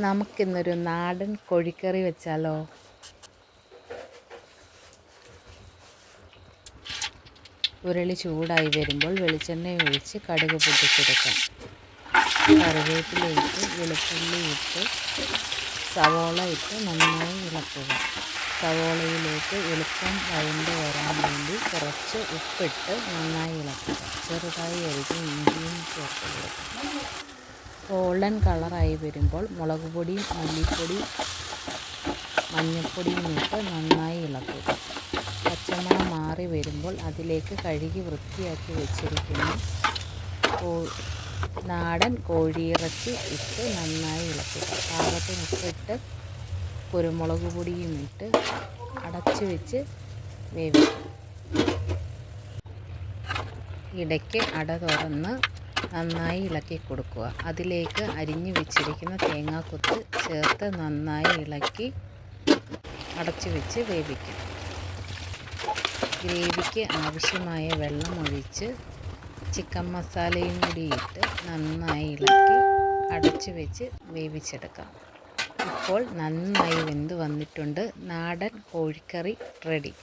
നമുക്കിന്നൊരു നാടൻ കോഴിക്കറി വെച്ചാലോ? ഉരുളി ചൂടായി വരുമ്പോൾ വെളിച്ചെണ്ണ ഒഴിച്ച് കടുക് പൊട്ടിച്ചെടുക്കാം. കറിവേപ്പില ഇട്ട് വെളുത്തുള്ളി ഇട്ട് സവോള ഇട്ട് നന്നായി ഇളക്കുക. സവോളയിലേക്ക് എളുപ്പം വഴണ്ട് വരാൻ വേണ്ടി കുറച്ച് ഉപ്പിട്ട് നന്നായി ഇളക്കുക. ചെറുതായി അരിഞ്ഞ് ഇഞ്ചിയും ചേർത്ത് കൊടുക്കുക. ഗോൾഡൻ കളറായി വരുമ്പോൾ മുളക് പൊടിയും മല്ലിപ്പൊടി മഞ്ഞൾപ്പൊടിയും ഇട്ട് നന്നായി ഇളക്കുക. പച്ചമണം മാറി വരുമ്പോൾ അതിലേക്ക് കഴുകി വൃത്തിയാക്കി വെച്ചിരിക്കുന്ന നാടൻ കോഴിയിറച്ചി ഇട്ട് നന്നായി ഇളക്കുക. പാകത്തിന് ഉപ്പിട്ട് കുരുമുളക് പൊടിയും ഇട്ട് അടച്ചു വെച്ച് വേവിക്കുക. ഇടയ്ക്ക് അട തുറന്ന് നന്നായി ഇളക്കി കൊടുക്കുക. അതിലേക്ക് അരിഞ്ഞു വെച്ചിരിക്കുന്ന തേങ്ങാക്കൊത്ത് ചേർത്ത് നന്നായി ഇളക്കി അടച്ചു വെച്ച് വേവിക്കാം. ഗ്രേവിക്ക് ആവശ്യമായ വെള്ളം ഒഴിച്ച് ചിക്കൻ മസാലയും കൂടി ഇട്ട് നന്നായി ഇളക്കി അടച്ചു വെച്ച് വേവിച്ചെടുക്കാം. ഇപ്പോൾ നന്നായി വെന്ത് വന്നിട്ടുണ്ട്. നാടൻ കോഴിക്കറി റെഡി.